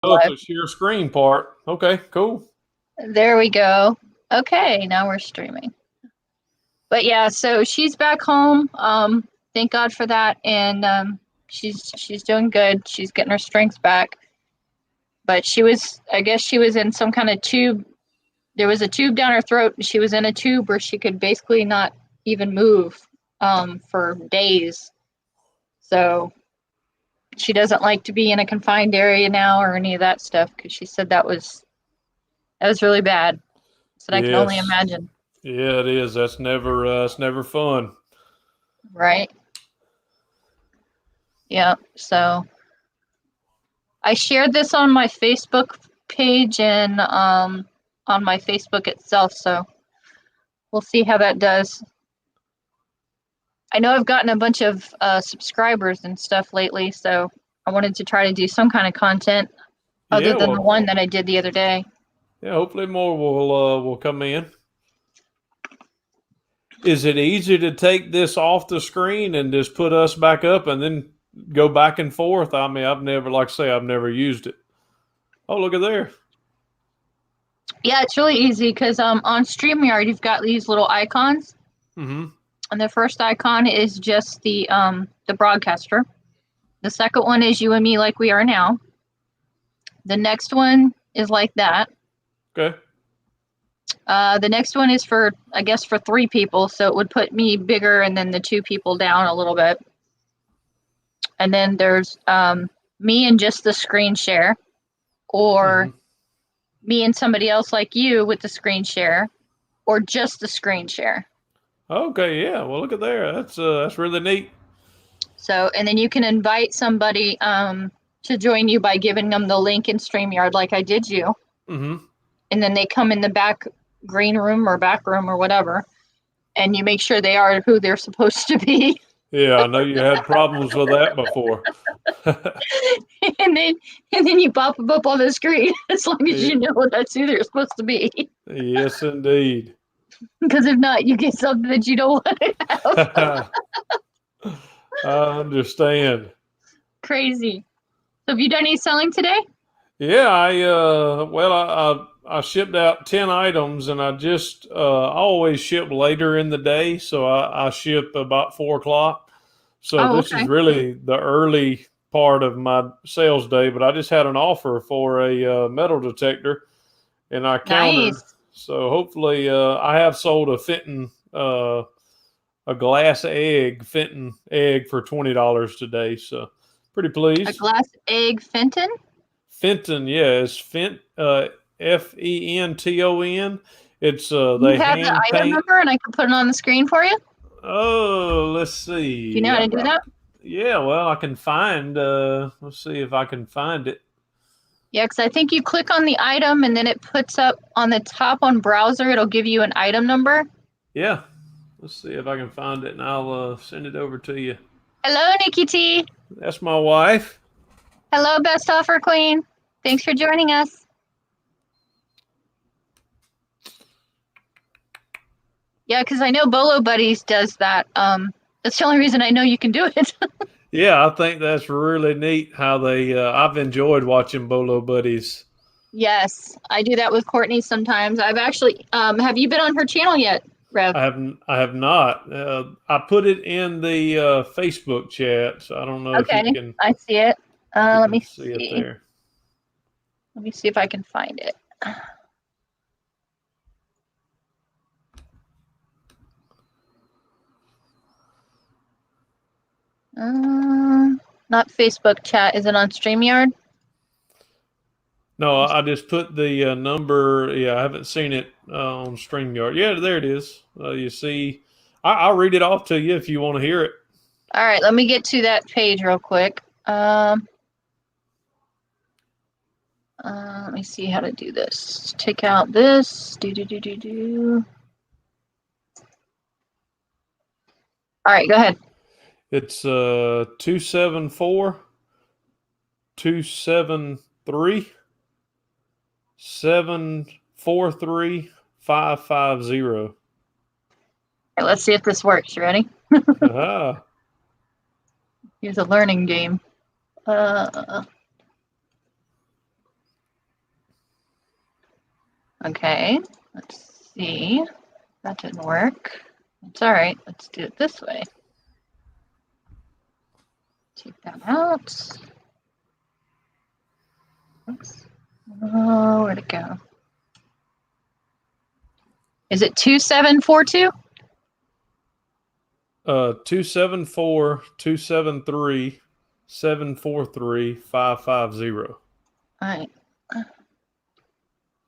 Oh, it's live. a share screen part. Okay, cool. There we go. Okay, now we're streaming. But yeah, so she's back home. Thank God for that, and she's doing good. She's getting her strength back. But I guess she was in some kind of tube. There was a tube down her throat, and she was in a tube where she could basically not even move for days. So she doesn't like to be in a confined area now or any of that stuff because she said that was really bad. So I can only Yes. imagine. Yeah, it is. It's never fun. Right. Yeah. So I shared this on my Facebook page and on my Facebook itself. So we'll see how that does. I know I've gotten a bunch of subscribers and stuff lately, so I wanted to try to do some kind of content other Yeah, than the well, one that I did the other day. yeah, hopefully more will come in. Is it easy to take this off the screen and just put us back up and then go back and forth? I mean, I've never used it. Oh, look at there. Yeah, it's really easy because on StreamYard you've got these little icons, Mm-hmm. and the first icon is just the broadcaster. The second one is you and me like we are now. The next one is like that. Okay. The next one is for, I guess, for three people, so it would put me bigger and then the two people down a little bit. And then there's me and just the screen share, or Mm-hmm. me and somebody else like you with the screen share, or just the screen share. Okay, yeah. Well, look at there. That's really neat. So, and then you can invite somebody to join you by giving them the link in StreamYard, like I did you. Mm-hmm. And then they come in the back green room or back room or whatever, and you make sure they are who they're supposed to be. Yeah, I know you had problems with that before. and then and then you pop them up on the screen as long as Yeah, you know that's who they're supposed to be. yes, indeed. Because if not, you get something that you don't want to have. I understand. Crazy. So have you done any selling today? Yeah, I shipped out 10 items, and I always ship later in the day, so I ship about 4 o'clock. So Oh, this is okay. really the early part of my sales day, but I just had an offer for a metal detector, and I countered. Nice. So hopefully, I have sold a glass egg Fenton egg for $20 today. So pretty A pleased. glass egg Fenton? Fenton, yeah, it's Fenton. It's You they have the hand item paint. number and I can put it on the screen for you? Oh, let's Do you know see. how to do that? Yeah, well, I can find. Let's see if I can find it. Yeah, because I think you click on the item and then it puts up on the top on browser, it'll give you an item number. Yeah, let's see if I can find it, and I'll send it over to you. Hello, Nikki T. That's my wife. Hello, best offer queen. Thanks for joining us. Yeah, because I know Bolo Buddies does that. That's the only reason I know you can do it. Yeah, I think that's really neat how they. I've enjoyed watching Bolo Buddies. Yes, I do that with Courtney sometimes. I've actually, have you been on her channel yet, Rev? I have not. I put it in the Facebook chat, so I don't know if Okay, I see it. you Let can me see it see. there. Let me see if I can find it. Not Facebook chat. Is it on StreamYard? No, I just put the number. Yeah, I haven't seen it on StreamYard. Yeah, there it is. You see, I'll read it off to you if you want to hear it. All right, let me get to that page real quick. Let me see how to do this. Take out this. Do. All right, go ahead. It's 274 273 743 550. All right, let's see if this works. You ready? Aha. Here's a learning game. Okay, let's see. That didn't work. It's all right. Let's do it this way. Take that out. Oops. Oh, where'd it go? Is it 2742? 274-273-743-550. All right.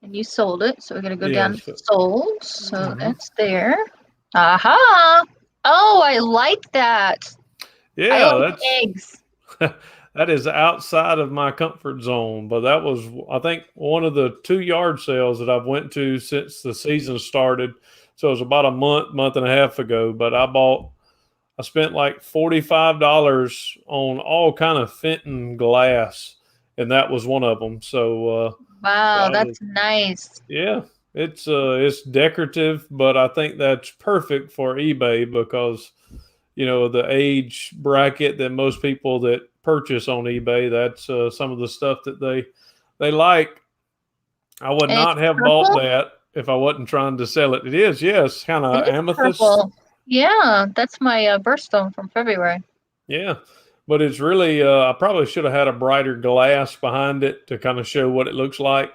And you sold it, so we're gonna go down Yes. to sold. So Mhm. that's there. Aha! Oh, I like that. I Yeah, like that's eggs. that is outside of my comfort zone, but that was, I think, one of the 2 yard sales that I've went to since the season started. So it was about a month and a half ago. But I spent like $45 on all kind of Fenton glass, and that was one of them. So Wow, I was, that's nice. yeah, it's decorative, but I think that's perfect for eBay because the age bracket that most people that purchase on eBay, that's some of the stuff that they like. I would And it's not have bought purple? that if I wasn't trying to sell it. It is, yes, kind It of is amethyst. purple. Yeah, that's my birthstone from February. Yeah, but it's really, I probably should have had a brighter glass behind it to kind of show what it looks like.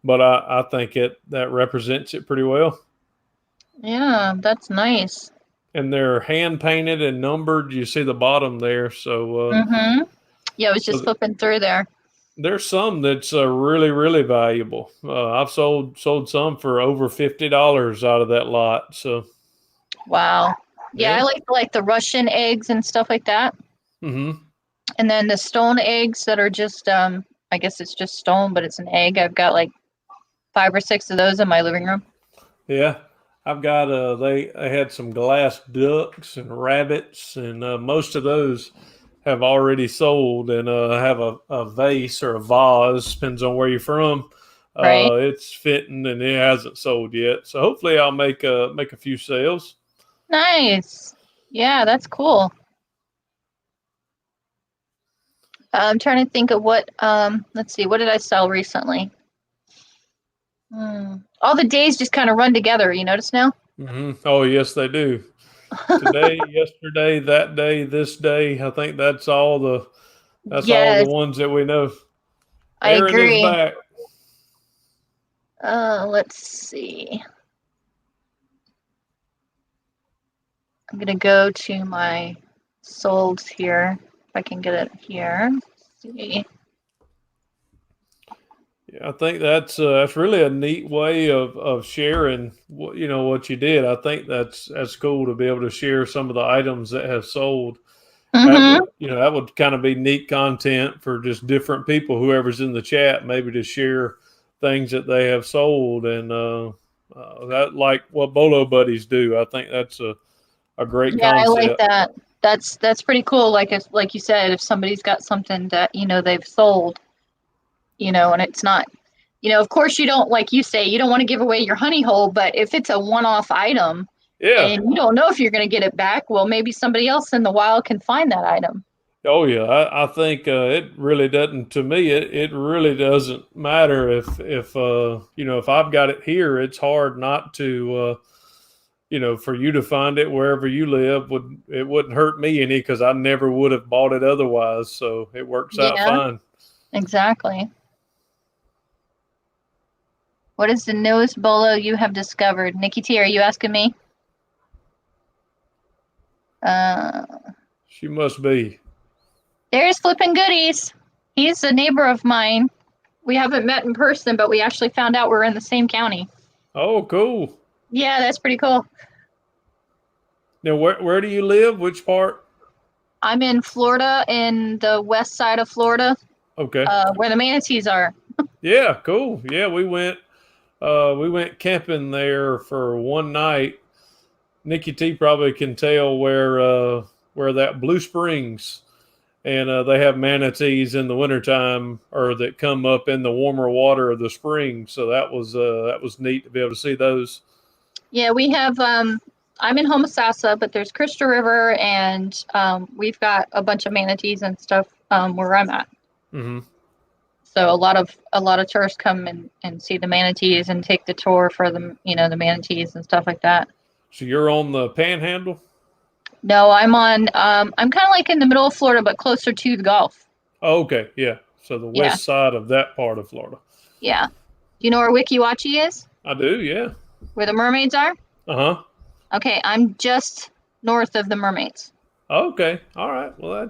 But I think that represents it pretty well. Yeah, that's nice. And they're hand painted and numbered. You see the bottom there. Mm-hmm. Yeah, I was just So flipping through there. there's some that's really really valuable. I've sold some for over $50 out of that lot. So Wow. Yeah, yeah. I like the Russian eggs and stuff like that. Hmm. And then the stone eggs that are just I guess it's just stone, but it's an egg. I've got like 5 or 6 of those in my living room. Yeah, I've got they had some glass ducks and rabbits, and most of those have already sold, and I have a vase or a vase, depends on where you're from. Right? It's fitting and it hasn't sold yet, so hopefully I'll make a few sales. Nice. Yeah, that's cool. I'm trying to think of what let's see, what did I sell recently? All the days just kind of run together, you notice now? Oh yes, they do. Today, yesterday, that day, this day. I think that's all the Yes, ones that we know. I Aaron is agree. back. Let's see. I'm gonna go to my solds here. If I can get it here. Let's see. Yeah, I think that's really a neat way of sharing what you did. I think that's cool to be able to share some of the items that have sold. Mm-hmm. That would kind of be neat content for just different people, whoever's in the chat, maybe to share things that they have sold, and that like what Bolo Buddies do. I think that's a great Yeah, I like concept. that. That's pretty cool. Like you said, if somebody's got something that they've sold, and it's not, of course you don't, like you say, you don't want to give away your honey hole, but if it's a one-off item Yeah. and you don't know if you're going to get it back, well, maybe somebody else in the wild can find that item. Oh yeah, I think it really doesn't. To me, it really doesn't matter if I've got it here. It's hard not to for you to find it wherever you live. It wouldn't hurt me any because I never would have bought it otherwise. So it works out Yeah, fine. exactly. What is the newest bolo you have discovered? Nikki T, are you asking me? Uh, She must be. there's Flippin' Goodies. He's a neighbor of mine. We haven't met in person, but we actually found out we're in the same county. Oh, cool. Yeah, that's pretty cool. Now, where do you live? Which part? I'm in Florida, in the west side of Florida, Okay. where the manatees are. Yeah, cool. Yeah, we went camping there for one night. Nikki T probably can tell where that Blue Springs, and they have manatees in the wintertime or that come up in the warmer water of the spring. So that was neat to be able to see those. Yeah, we have. I'm in Homosassa, but there's Crystal River, and we've got a bunch of manatees and stuff where I'm at. Hmm. So So a lot of tourists come and see the manatees and take the tour for the the manatees and stuff like that. So you're on the Panhandle? No, I'm on. I'm kind of like in the middle of Florida, but closer to the Gulf. Oh, okay, yeah. So the Yeah, west side of that part of Florida. yeah. Do you know where Weeki Wachee is? I do, yeah. Where the mermaids are? Uh-huh. Okay, I'm just north of the mermaids. Okay. All right. Well,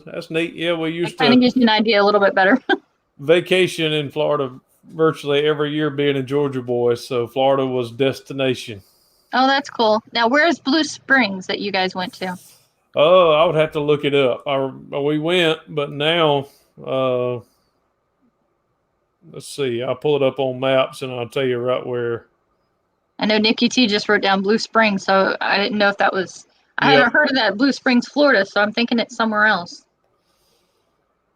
that's neat. Yeah, we That used kind of to gives you an idea a little bit better. vacation in Florida virtually every year being a Georgia boy, so Florida was destination. Oh, that's cool. Now, where's Blue Springs that you guys went to? Oh, I would have to look it up. We went, but now, let's see. I'll pull it up on maps and I'll tell you right where. I know Nikki T just wrote down Blue Springs, so I didn't know if that was. I Yep. haven't heard of that Blue Springs, Florida, so I'm thinking it's somewhere else.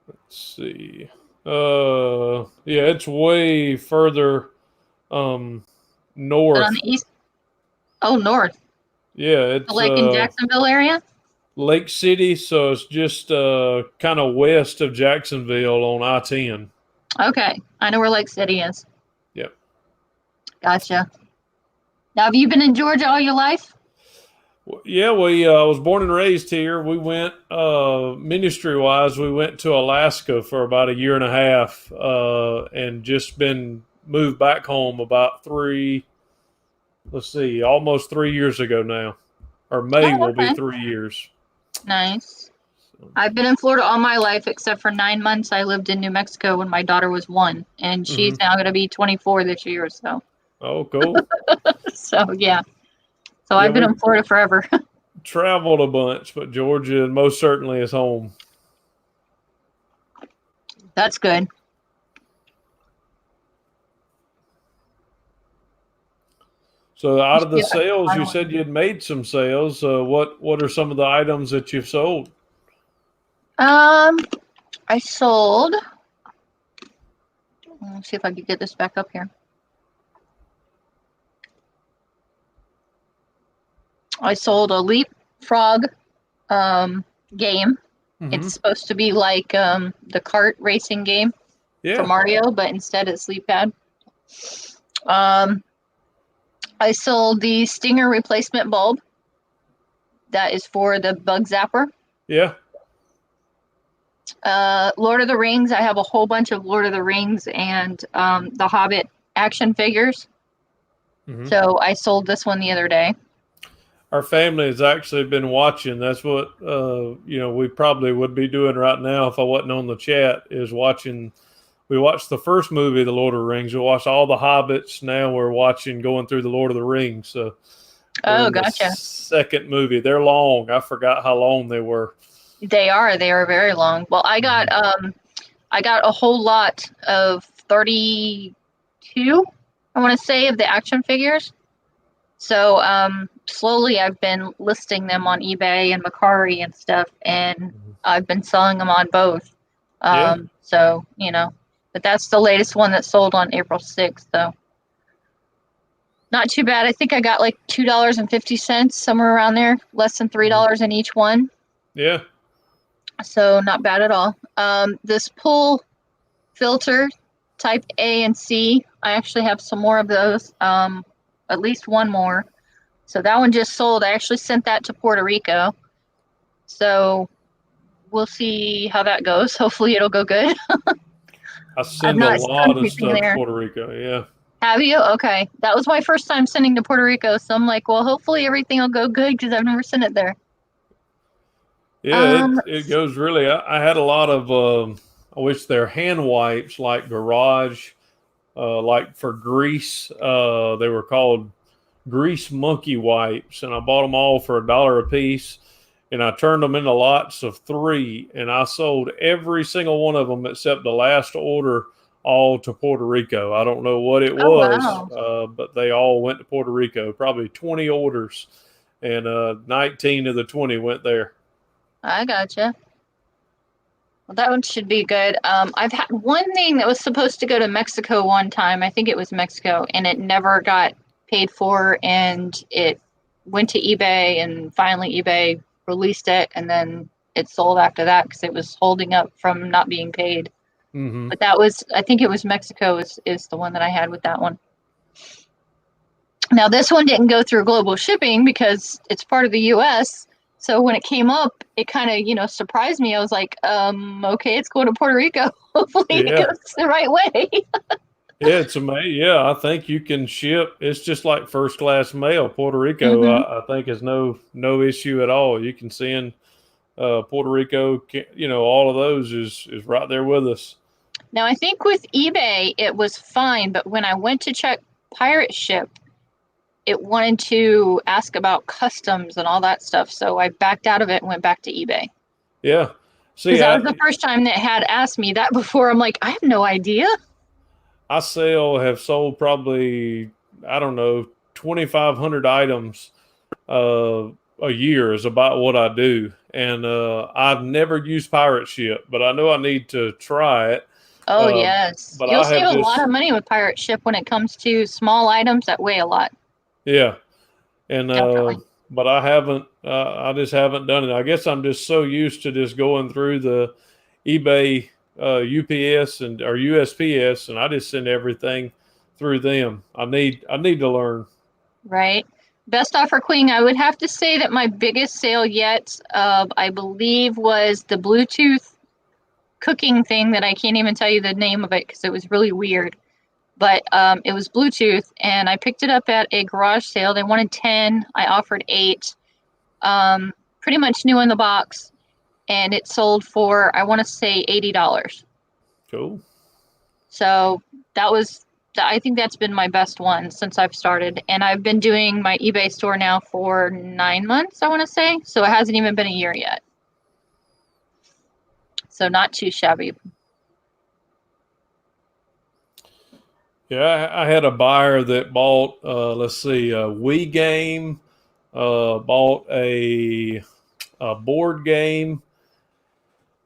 Let's see. Yeah, it's way further But on north. the east, oh, north, Yeah, so it's like in Jacksonville area. Lake City, so it's just kind of west of Jacksonville on I-10. Okay, I know where Lake City is. Yep. Gotcha. Now, have you been in Georgia all your life? Yeah, we was born and raised here. We went ministry wise. We went to Alaska for about a year and a half, and just been moved back home about almost 3 years ago now, or May Oh, will be okay. 3 years. Nice. I've been in Florida all my life except for 9 months. I lived in New Mexico when my daughter was 1, and she's Hmm. now going to be 24 this year or so. Oh, cool. So, yeah. So Yeah, I've been we in Florida forever. traveled a bunch, but Georgia most certainly is home. That's good. So, out of the Yeah, sales, you finally. said you'd made some sales. What are some of the items that you've sold? Um, I sold. Let's see if I can get this back up here. I sold a leapfrog game. Hmm. It's supposed to be like the kart racing game for Yeah. Mario, but instead it's Leap Pad. I sold the Stinger replacement bulb. That is for the bug zapper. Yeah. Lord of the Rings. I have a whole bunch of Lord of the Rings and the Hobbit action figures. Hmm. So I sold this one the other day. Our family has actually been watching. That's what we probably would be doing right now if I wasn't on the chat. Is watching. We watched the first movie, The Lord of the Rings. We watched all the Hobbits. Now we're going through The Lord of the Rings. So we're Oh, in the gotcha. second movie. They're long. I forgot how long they were. They are very long. Well, I got a whole lot of 32, I want to say, of the action figures. So slowly I've been listing them on eBay and Mercari and stuff, and I've been selling them on both. Yeah. So, but that's the latest one that sold on April 6th. So not too bad. I think I got like $2.50, somewhere around there, less than $3 in each one. Yeah. So not bad at all. This pull filter type A and C, I actually have some more of those, at least one more. So that one just sold. I actually sent that to Puerto Rico. So we'll see how that goes. Hopefully it'll go good. I I've send a not lot sent of anything stuff to there. Puerto Rico. Yeah. Have you? Okay. That was my first time sending to Puerto Rico. So I'm like, well, hopefully everything will go good because I've never sent it there. Yeah, it goes really. I had a lot of. I wish they're hand wipes like Garage, like for grease. They were called Grease Monkey wipes, and I bought them all for $1 a piece. And I turned them into lots of 3, and I sold every single one of them except the last order, all to Puerto Rico. I don't know what it Oh, was, wow. but they all went to Puerto Rico. Probably 20 orders, and 19 of the 20 went there. I gotcha. Well, that one should be good. I've had one thing that was supposed to go to Mexico one time. I think it was Mexico, and it never got paid for, and it went to eBay, and finally eBay released it, and then it sold after that because it was holding up from not being paid. Mm-hmm. But I think it was Mexico is the one that I had with that one. Now this one didn't go through global shipping because it's part of the US. So when it came up, it kind of, surprised me. I was like, okay, it's going to Puerto Rico. Hopefully it Yeah. goes the right way. Yeah, it's amazing. Yeah, I think you can ship. It's just like first class mail. Puerto Rico, hmm I think, is no issue at all. You can send Puerto Rico. All of those is right there with us. Now I think with eBay it was fine, but when I went to check Pirate Ship, it wanted to ask about customs and all that stuff. So I backed out of it and went back to eBay. Yeah. Because See, that was the first time that had asked me that before. I'm like, I have no idea. have sold probably, I don't know, 2,500 items a year is about what I do. And I've never used Pirate Ship, but I know I need to try it. Oh, yes. But You'll I save have a lot just, of money with Pirate Ship when it comes to small items that weigh a lot. yeah. And, Definitely. but I just haven't done it. I guess I'm just so used to just going through the eBay, UPS or USPS, and I just send everything through them. I need to learn. Right. Best offer queen, I would have to say that my biggest sale yet, I believe, was the Bluetooth cooking thing that I can't even tell you the name of it because it was really weird. But it was Bluetooth, and I picked it up at a garage sale. They wanted 10. I offered 8. Pretty much new in the box, and it sold for, I want to say, $80. Cool. So that was, I think that's been my best one since I've started. And I've been doing my eBay store now for 9 months, I want to say. So it hasn't even been a year yet. So not too shabby. Yeah, I had a buyer that bought, let's see, a Wii game, bought a board game.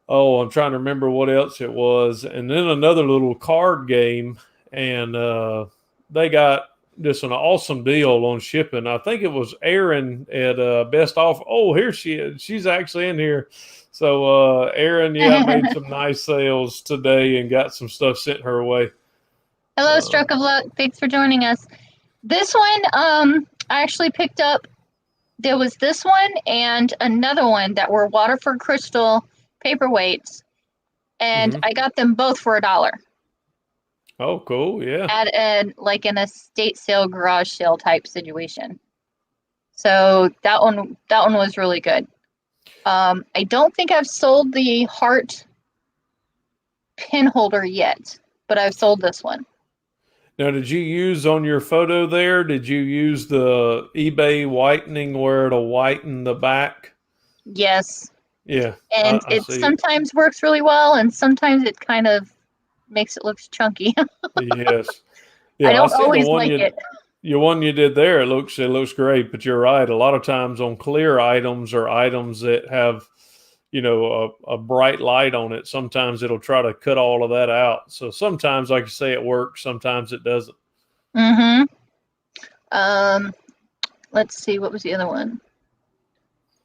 Oh, I'm trying to remember what else it was, and then another little card game, and they got just an awesome deal on shipping. I think it was Erin at Best Off. Oh, here she is. She's actually in here. So, Erin, yeah, I made some nice sales today and got some stuff sent her way. Hello, Uh, Stroke of Luck. Thanks for joining us. This one, I actually picked up. There was this one and another one that were Waterford Crystal paperweights, and mhm. I got them both for $1 Oh, cool. Yeah. at an estate sale, garage sale type situation. So that one was really good. I don't think I've sold the heart pin holder yet, but I've sold this one. Now, did you use on your photo there? Did you use the eBay whitening where it'll whiten the back? Yes, Yeah, and I it see. sometimes works really well, and sometimes it kind of makes it look chunky. Yes. I Yeah, I don't see the always one like you it. your one you did there. It looks great, but you're right. A lot of times on clear items or items that have, a bright light on it, sometimes it'll try to cut all of that out. So sometimes, like you say, it works. Sometimes it doesn't. Mm-hmm. Um, let's see, what was the other one?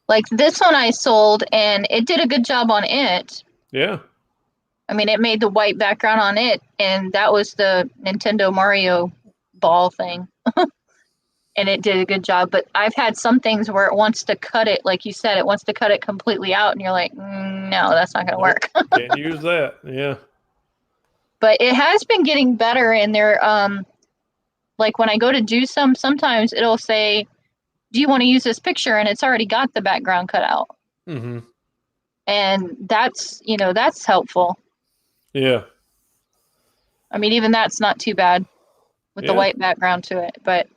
Like this one I sold, and it did a good job on it. Yeah. I mean, it made the white background on it, and that was the Nintendo Mario ball thing. And it did a good job. But I've had some things where it wants to cut it, like you said, it wants to cut it completely out, and you're like, no, that's not going to Nope. work. Can't use that. Yeah. But it has been getting better, and they're like when I go to do sometimes it'll say, do you want to use this picture? And it's already got the background cut out. Hmm. And that's helpful. Yeah. I mean, even that's not too bad with the Yeah. white background to it, but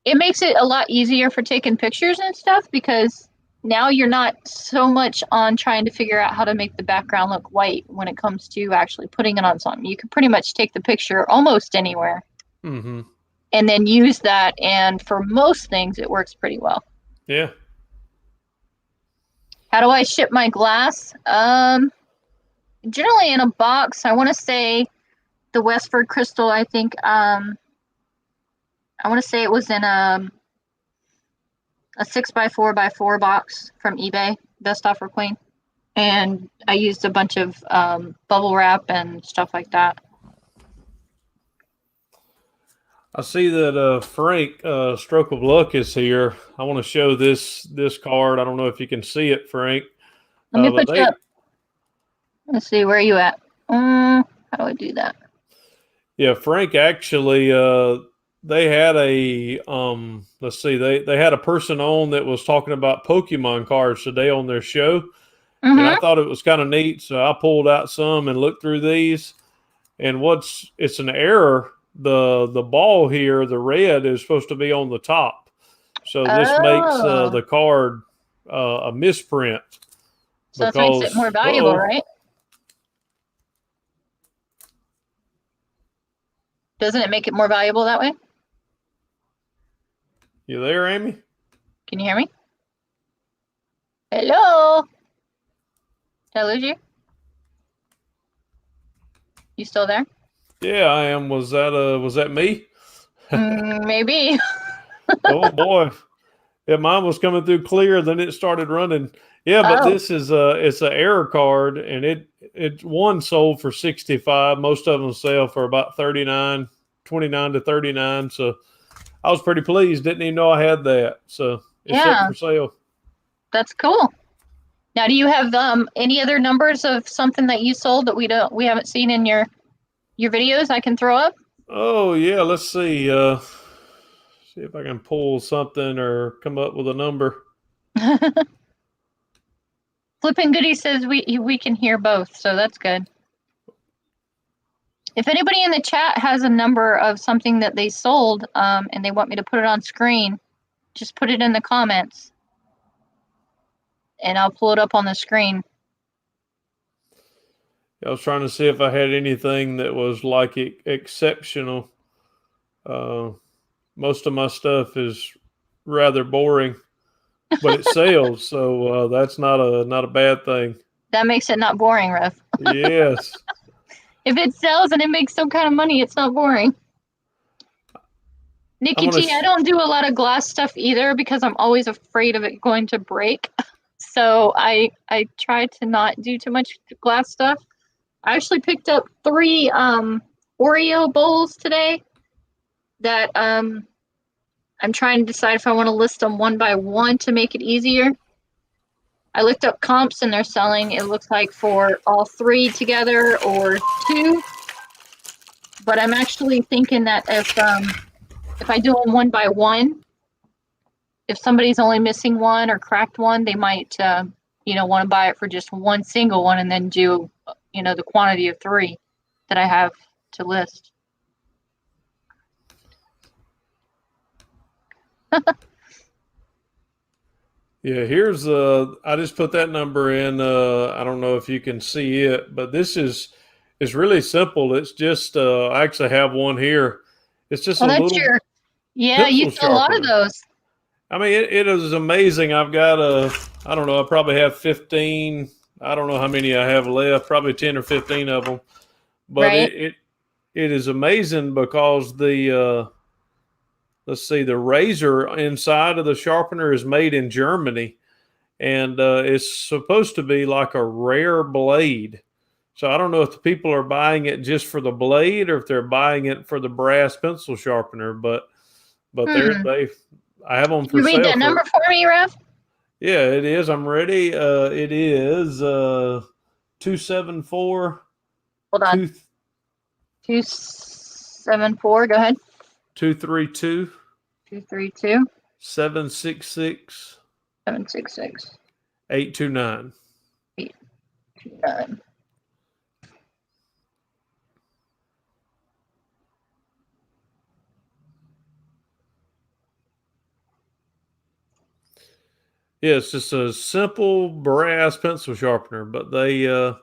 it makes it a lot easier for taking pictures and stuff because now you're not so much on trying to figure out how to make the background look white when it comes to actually putting it on something. You can pretty much take the picture almost anywhere Hmm. and then use that. And for most things, it works pretty well. Yeah. How do I ship my glass? Generally in a box. I want to say the Westford Crystal. I think I want to say it was in a 6x4x4 box from eBay. Best offer queen. and I used a bunch of bubble wrap and stuff like that. I see that Frank Stroke of Luck is here. I want to show this card. I don't know if you can see it, Frank. Let me But put you up. Let's see, where are you at? How do I do that? Yeah, Frank actually they had a let's see, they had a person on that was talking about Pokemon cards today on their show. And I thought it was kind of neat, so I pulled out some and looked through these. And it's an error. The ball here, the red, is supposed to be on the top. So this makes the card a misprint. So that makes it more valuable, right? Doesn't it make it more valuable that way? You there, Amy? Can you hear me? Hello? Did I lose you? You still there? Yeah, I am. Was that me? Maybe. Oh boy. Yeah, mine was coming through clear, then it started running. Yeah, but this is it's an error card, and it one sold for 65. Most of them sell for about 39, 29 to 39. So I was pretty pleased. Didn't even know I had that. So it's up for sale. That's cool. Now, do you have any other numbers of something that you sold that we haven't seen in your videos I can throw up? Oh yeah, let's see. See if I can pull something or come up with a number. Flippin' Goody says we can hear both, so that's good. If anybody in the chat has a number of something that they sold and they want me to put it on screen, just put it in the comments and I'll pull it up on the screen. I was trying to see if I had anything that was like exceptional. Most of my stuff is rather boring, but it sells, so that's not a bad thing. That makes it not boring, Rev. Yes. If it sells and it makes some kind of money, it's not boring. Nikki T, I don't do a lot of glass stuff either because I'm always afraid of it going to break. So I try to not do too much glass stuff. I actually picked up 3 Oreo bowls today that I'm trying to decide if I want to list them one by one to make it easier. I looked up comps and they're selling, it looks like, for all 3 together or 2. But I'm actually thinking that if I do them one by one, if somebody's only missing one or cracked one, they might want to buy it for just one single one and then do the quantity of 3 that I have to list. Yeah, here's I just put that number in. I don't know if you can see it, but this is really simple. It's just I actually have one here. It's just a little you sell a lot of those. I mean, it is amazing. I've got I don't know, I probably have 15. I don't know how many I have left, probably 10 or 15 of them. But it is amazing because the let's see, the razor inside of the sharpener is made in Germany, and it's supposed to be like a rare blade. So I don't know if the people are buying it just for the blade or if they're buying it for the brass pencil sharpener. But I have them for sale. You read that number for me, Rev? Yeah, it is. I'm ready. It is 274. Hold on. 274. Go ahead. 232. 232. 766. 766. 829. 829. Yeah, it's just a simple brass pencil sharpener, but they I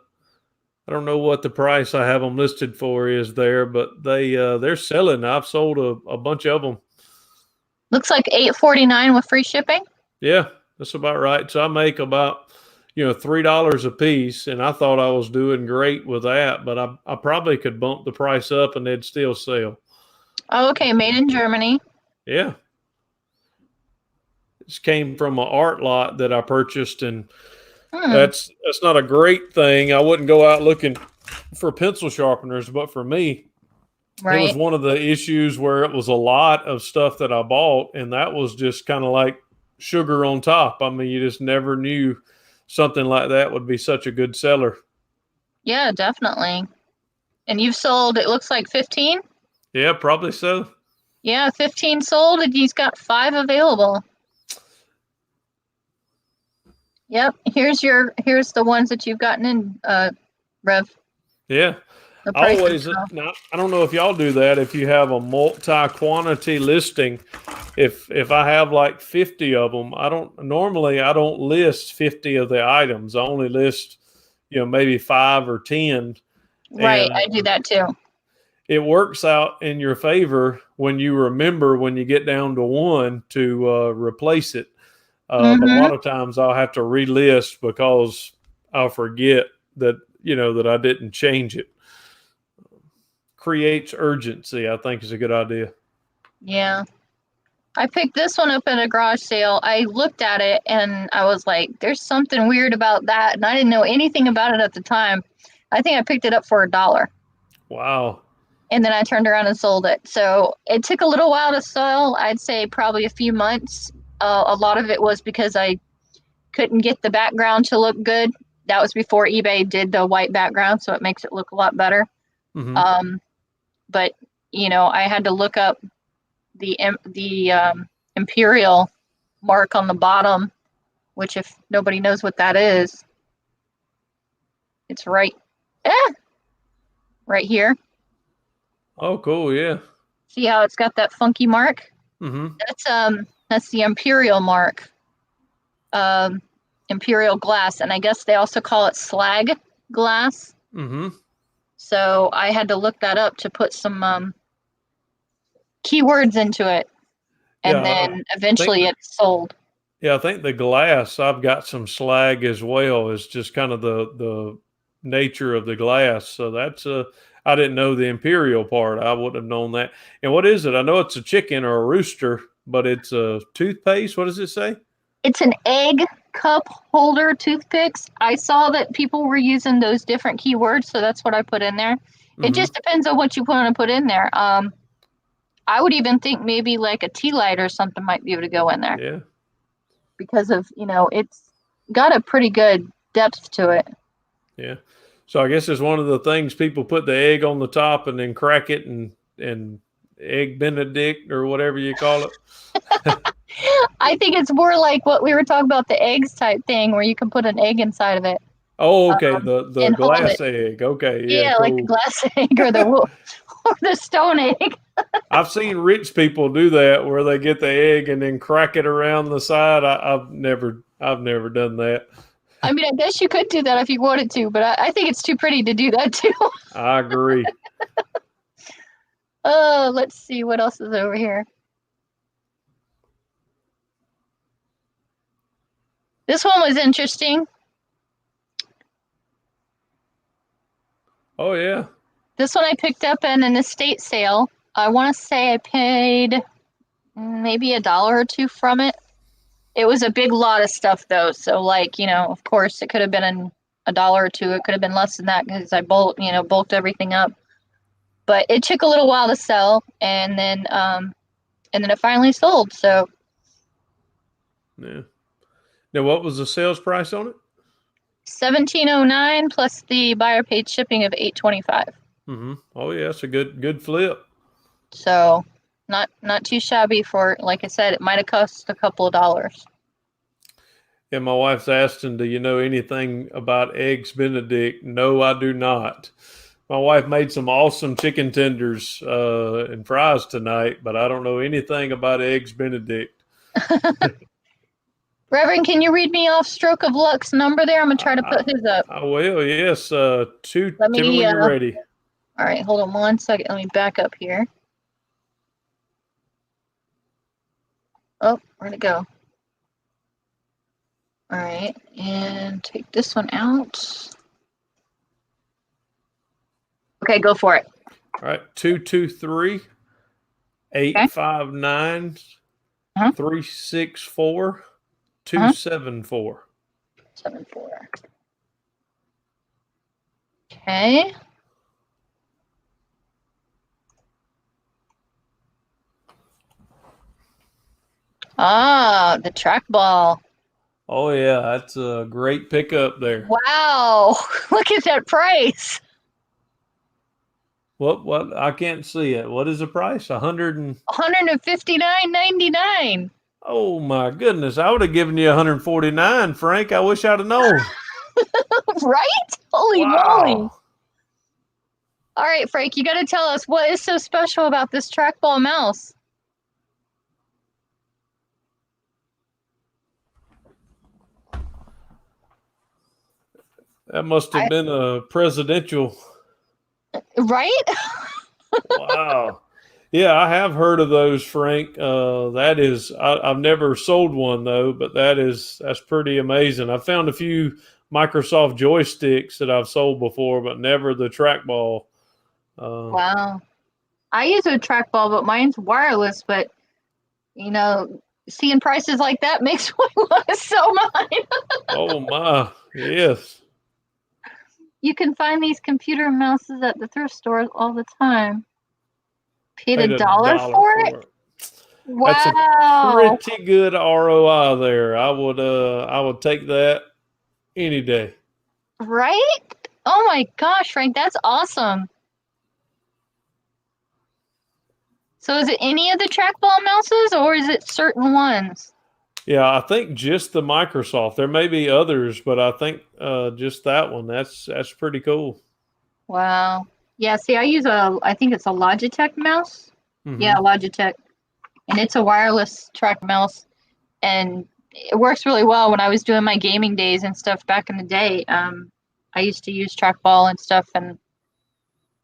don't know what the price I have them listed for is there, but they're selling. I've sold a bunch of them. Looks like $8.49 with free shipping. Yeah, that's about right. So I make about $3 a piece, and I thought I was doing great with that, but I probably could bump the price up and they'd still sell. Oh, okay, made in Germany. Yeah. This came from an art lot that I purchased, and Hmm. That's not a great thing. I wouldn't go out looking for pencil sharpeners, but for me, it was Right. one of the issues where it was a lot of stuff that I bought, and that was just kind of like sugar on top. I mean, you just never knew something like that would be such a good seller. Yeah, definitely. And you've sold, it looks like 15? Yeah, probably so. Yeah, 15 sold, and he's got 5 available. Yep. Here's the ones that you've gotten in, Rev. Yeah. The I prices. always, now, I don't know if y'all do that. If you have a multi-quantity listing, if I have like 50 of them, I don't list 50 of the items. I only list, maybe 5 or 10, Right, and I do that too. it works out in your favor when you remember when you get down to one to replace it. But a Mm-hmm. lot of times I'll have to relist because I'll forget that I didn't change it. Creates urgency, I think, is a good idea. Yeah. I picked this one up at a garage sale. I looked at it and I was like, there's something weird about that. And I didn't know anything about it at the time. I think I picked it up for $1. Wow. And then I turned around and sold it. So it took a little while to sell. I'd say probably a few months. A lot of it was because I couldn't get the background to look good. That was before eBay did the white background, so it makes it look a lot better. Mm-hmm. But I had to look up the imperial mark on the bottom, which if nobody knows what that is, it's right here. Oh, cool. Yeah. See how it's got that funky mark? Mm-hmm. That's the imperial mark. Imperial glass, and I guess they also call it slag glass. Mm-hmm. So I had to look that up to put some keywords into it, and Yeah. then eventually it's sold. I think the glass, I've got some slag as well. It's just kind of the nature of the glass. So that's I didn't know the imperial part. I wouldn't have known that. And what is it? I know it's a chicken or a rooster, but it's a toothpaste. What does it say? It's an egg cup holder toothpicks. I saw that people were using those different keywords, so that's what I put in there. It Mm-hmm. just depends on what you want to put in there. I would even think maybe like a tea light or something might be able to go in there Yeah. because of, it's got a pretty good depth to it. Yeah. So I guess it's one of the things people put the egg on the top and then crack it and egg Benedict or whatever you call it. I think it's more like what we were talking about, the eggs type thing where you can put an egg inside of it Oh, okay. The and hold glass it. egg. Okay. Yeah. Yeah, like the Cool. glass egg or the stone egg. I've seen rich people do that where they get the egg and then crack it around the side. I've never done that. I mean, I guess you could do that if you wanted to, but I think it's too pretty to do that too. I agree. Oh, let's see what else is over here. This one was interesting. Oh yeah. This one I picked up in an estate sale. I want to say I paid maybe $1 or $2 from it. It was a big lot of stuff though, so of course it could have been $1 or $2. It could have been less than that because I bulked everything up. But it took a little while to sell, and then it finally sold. So Yeah. Now, what was the sales price on it? $17.09 plus the buyer paid shipping of $8.25. Mm-hmm. Oh yeah, it's a good flip. So not too shabby for, like I said, it might have cost a couple of dollars. And my wife's asking, do you know anything about eggs Benedict? No, I do not. My wife made some awesome chicken tenders and fries tonight, but I don't know anything about eggs Benedict. Reverend, can you read me off Stroke of Luck's number there? I'm gonna try to put his up. I will, yes. Let Tell me me. when you're ready. All right, hold on 1 second. Let me back up here. Oh, where'd it go? All right, and take this one out. Okay, go for it. All right, 223-859-364-274. 74. Okay. Ah, the trackball. Oh yeah, that's a great pickup there. Wow. Look at that price. What? I can't see it. What is the price? 100 and 159.99. oh my goodness! I would have given you 149, Frank. I wish I'd have known. Right? Holy moly. Wow, All right, Frank, you got to tell us what is so special about this trackball mouse. that must have been a presidential. Right? Wow. Yeah, I have heard of those, Frank. That is, I've never sold one though, but that's pretty amazing. I found a few Microsoft joysticks that I've sold before, but never the trackball. Wow. I use a trackball, but mine's wireless. But, seeing prices like that makes me want to sell mine. Oh my, yes. You can find these computer mouses at the thrift stores all the time. Paid Paid $1 $1 for it? for it. That's a Wow. pretty good ROI there. I would take that any day. Right? Oh my gosh, Frank, that's awesome. So is it any of the trackball mouses or is it certain ones? Yeah, I think just the Microsoft. There may be others, but I think just that one. That's pretty cool. Wow. Yeah, see, I think it's a Logitech mouse. Yeah, Hmm. Logitech. And it's a wireless track mouse. And it works really well when I was doing my gaming days and stuff back in the day. I used to use trackball and stuff, and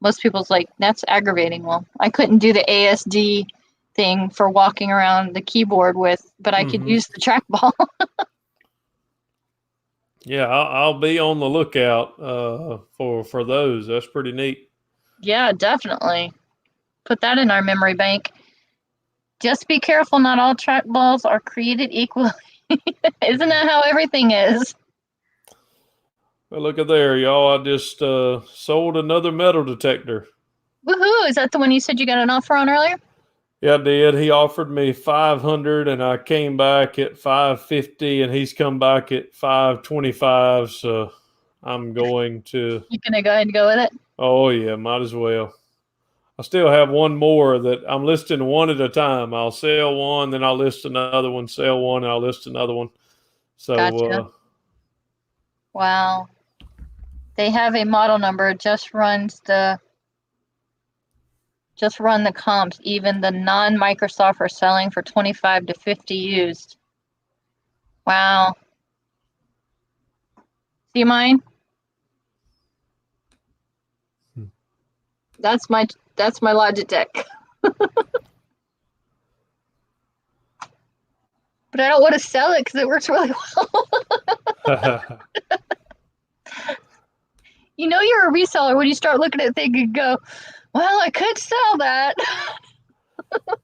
most people's like, that's aggravating. Well, I couldn't do the ASD thing for walking around the keyboard with, but I could Hmm. use the trackball. Yeah, I'll be on the lookout for those. That's pretty neat. Yeah, definitely. Put that in our memory bank. Just be careful, not all trackballs are created equally. Isn't that how everything is? Well, look at there, y'all. I just sold another metal detector. Woohoo! Is that the one you said you got an offer on earlier? Yeah, I did. He offered me 500, and I came back at 550, and he's come back at 525. So I'm going to. You gonna go ahead and go with it? Oh yeah, might as well. I still have one more that I'm listing one at a time. I'll sell one, then I'll list another one, sell one, and I'll list another one. So Gotcha. Wow. They have a model number. Just run the comps. Even the non-Microsoft are selling for 25 to 50 used. Wow. See mine? That's my Logitech. But I don't want to sell it because it works really well. You're a reseller when you start looking at things and go, well, I could sell that.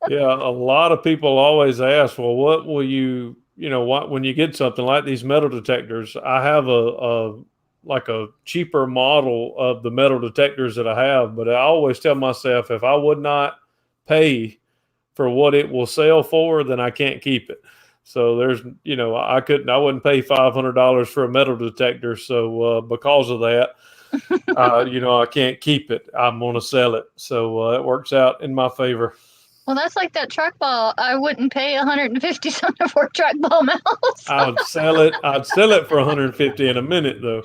yeah, a lot of people always ask, well, what will what when you get something like these metal detectors? I have a like a cheaper model of the metal detectors that I have, but I always tell myself if I would not pay for what it will sell for, then I can't keep it. So I wouldn't pay $500 for a metal detector. So because of that, I can't keep it. I'm going to sell it. So it works out in my favor. Well, that's like that trackball. I wouldn't pay 150 something for a trackball mouse. I would sell it. I'd sell it for 150 in a minute, though.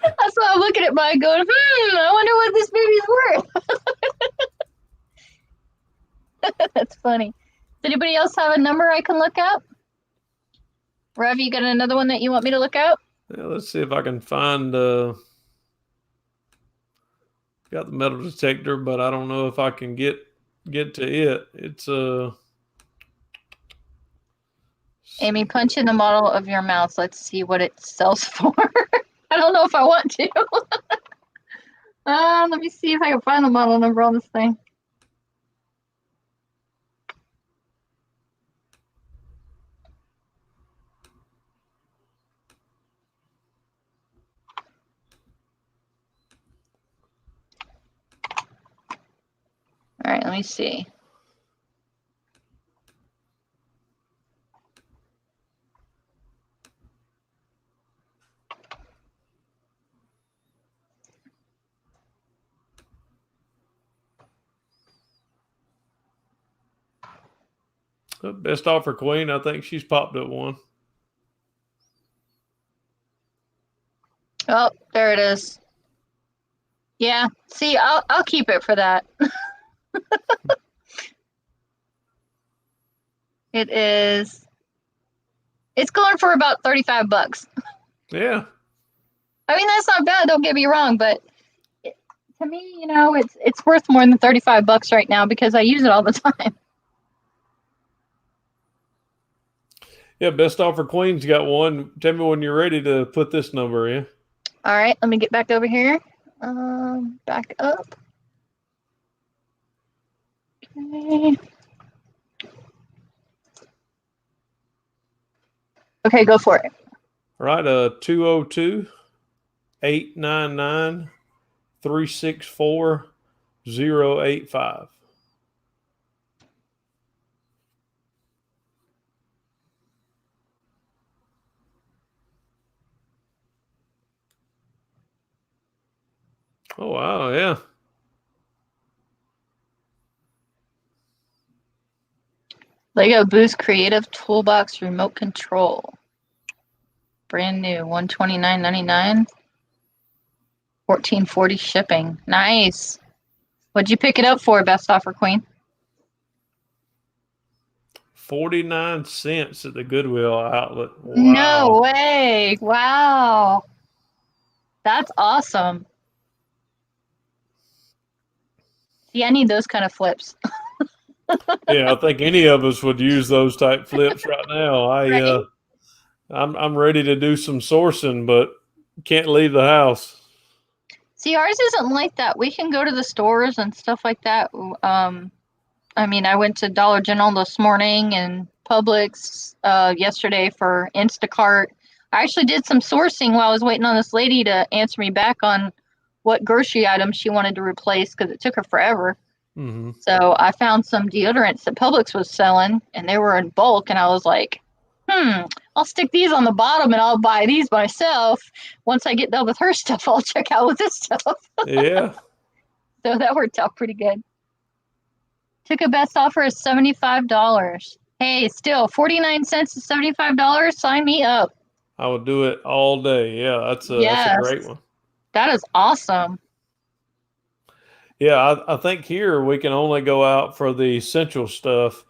That's why I'm looking at mine going, I wonder what this baby's worth. That's funny. Does anybody else have a number I can look up? Rev, you got another one that you want me to look up? Yeah, let's see if I can find. Got the metal detector, but I don't know if I can get to it. It's Amy, punch in the model of your mouse. Let's see what it sells for. I don't know if I want to. Let me see if I can find the model number on this thing. me see. Best offer queen. I think she's popped up one. Oh, there it is. Yeah. See, I'll keep it for that. It's going for about $35. Yeah. I mean, that's not bad. Don't get me wrong, but to me, it's worth more than $35 right now because I use it all the time. Yeah, best offer queen's got one. Tell me when you're ready to put this number in. All right, let me get back over here. Back up. Okay. Okay, go for it. All right, 202-899-364-085. Oh, wow, yeah. Lego Boost Creative Toolbox Remote Control. Brand new, $129.99. $14.40 shipping. Nice. What'd you pick it up for, best offer queen? 49 cents at the Goodwill outlet. Wow. No way. Wow. That's awesome. See, I need those kind of flips. Yeah, I think any of us would use those type flips right now. Right? I'm ready to do some sourcing, but can't leave the house. See, ours isn't like that. We can go to the stores and stuff like that. I mean, I went to Dollar General this morning and Publix yesterday for Instacart. I actually did some sourcing while I was waiting on this lady to answer me back on what grocery items she wanted to replace because it took her forever. Mm-hmm. So I found some deodorants that Publix was selling, and they were in bulk, and I was like, I'll stick these on the bottom and I'll buy these myself. Once I get done with her stuff, I'll check out with this stuff. Yeah. So that worked out pretty good. Took a best offer of $75. Hey, still 49 cents to $75. Sign me up. I would do it all day. Yeah, that's a great one. That is awesome. Yeah, I think here we can only go out for the essential stuff.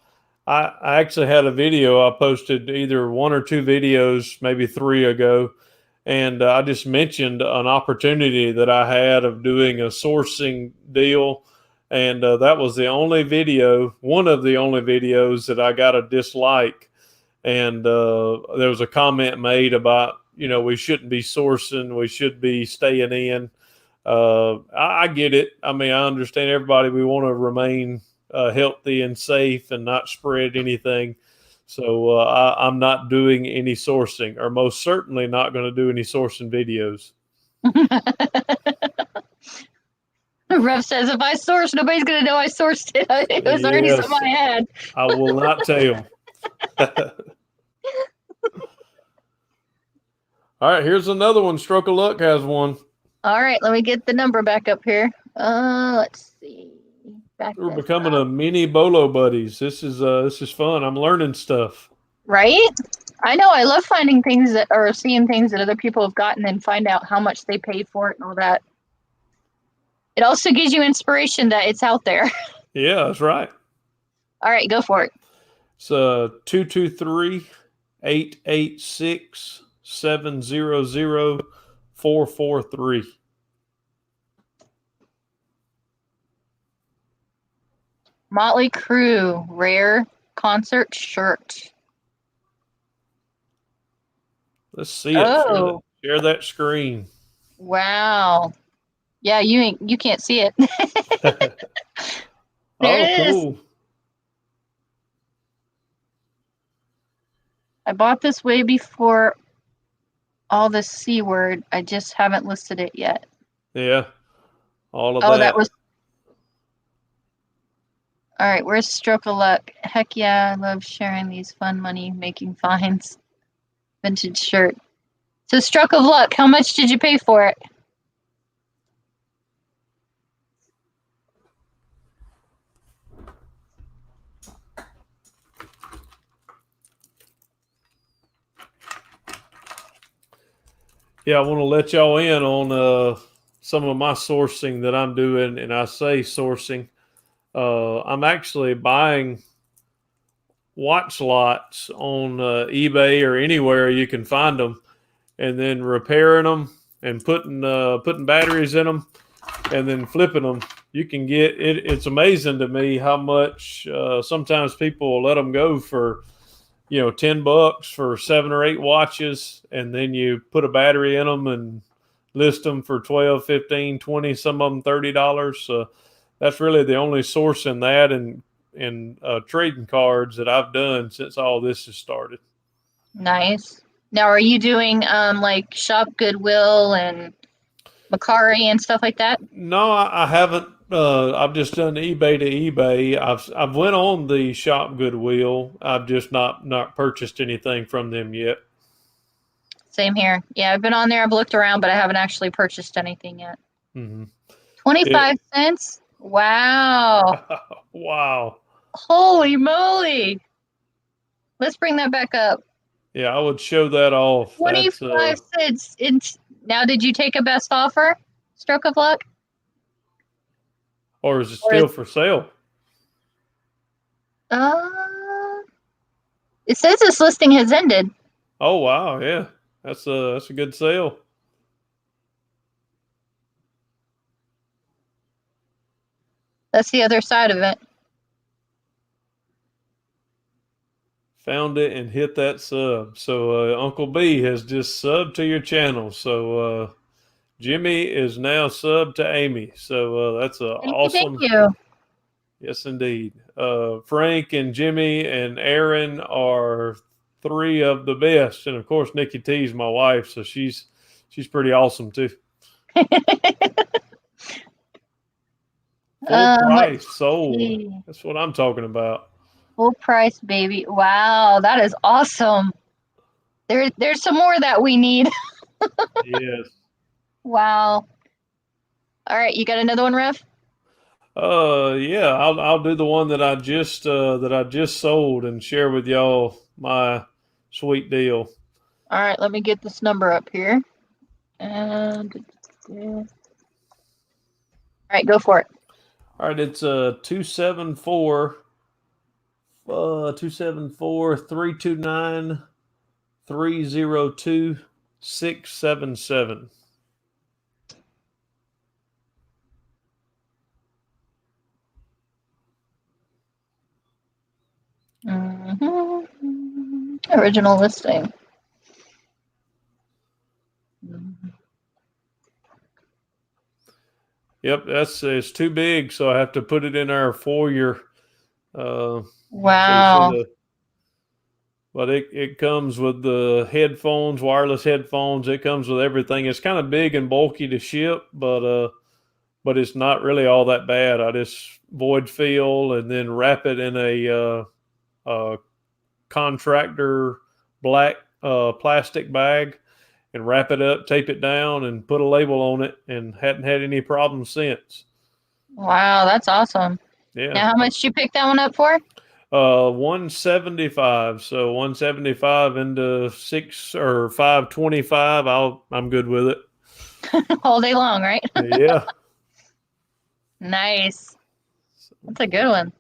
I actually had a video I posted, either one or two videos, maybe three ago, and I just mentioned an opportunity that I had of doing a sourcing deal, and that was the only video, one of the only videos that I got a dislike, and there was a comment made about, we shouldn't be sourcing, we should be staying in. I get it. I mean, I understand everybody. We want to remain healthy and safe and not spread anything. So I'm not doing any sourcing, or most certainly not going to do any sourcing videos. Rev says, if I source, nobody's going to know I sourced it. It was already in my head. I will not tell. All right, here's another one. Stroke of Luck has one. All right, let me get the number back up here. Let's see. We're becoming a mini Bolo buddies. This is fun. I'm learning stuff. Right? I know. I love finding things that, or seeing things that other people have gotten and find out how much they paid for it and all that. It also gives you inspiration that it's out there. Yeah, that's right. All right, go for it. It's 223-886-700-443. Motley Crue rare concert shirt. Let's see it. Oh. Share that screen. Wow. Yeah, you can't see it. There it is. Cool. I bought this way before all the C word. I just haven't listed it yet. Yeah. All of Oh, that. All right, where's Stroke of Luck? Heck yeah, I love sharing these fun money-making finds. Vintage shirt. So Stroke of Luck, how much did you pay for it? Yeah, I want to let y'all in on some of my sourcing that I'm doing, and I say sourcing. I'm actually buying watch lots on eBay or anywhere you can find them, and then repairing them and putting batteries in them, and then flipping them. You can get it. It's amazing to me how much sometimes people will let them go for $10 for 7 or 8 watches, and then you put a battery in them and list them for 12, 15, 20, some of them $30. So that's really the only source in that and trading cards that I've done since all this has started. Nice. Now, are you doing like Shop Goodwill and Macari and stuff like that? No, I haven't. I've just done eBay to eBay. I've went on the Shop Goodwill. I've just not purchased anything from them yet. Same here. Yeah, I've been on there. I've looked around, but I haven't actually purchased anything yet. Mm-hmm. 25 cents? Wow. Wow. Holy moly. Let's bring that back up. Yeah, I would show that off. 25 cents. Now, did you take a best offer? Stroke of Luck? Or is it still for sale? It says this listing has ended. Oh wow, yeah, that's a good sale. That's the other side of it. Found it and hit that sub. So Uncle B has just subbed to your channel. So Jimmy is now subbed to Amy. So that's awesome. Thank you. Yes, indeed. Frank and Jimmy and Aaron are 3 of the best, and of course Nikki T is my wife, so she's pretty awesome too. Full price sold. That's what I'm talking about. Full price, baby. Wow, that is awesome. There's some more that we need. Yes. Wow. All right, you got another one, Rev? Yeah, I'll do the one that I just sold and share with y'all my sweet deal. All right, let me get this number up here. And all right, go for it. All right, it's 274 329 302 677. Original listing. Yep, it's too big, so I have to put it in our foyer. Wow. But it comes with the headphones, wireless headphones. It comes with everything. It's kind of big and bulky to ship, but it's not really all that bad. I just void fill and then wrap it in a contractor black plastic bag and wrap it up, tape it down, and put a label on it, and hadn't had any problems since. Wow, that's awesome. Yeah. Now, how much did you pick that one up for? 175. So 175 into 6 or 525. I'm good with it. All day long, right? Yeah. Nice. That's a good one.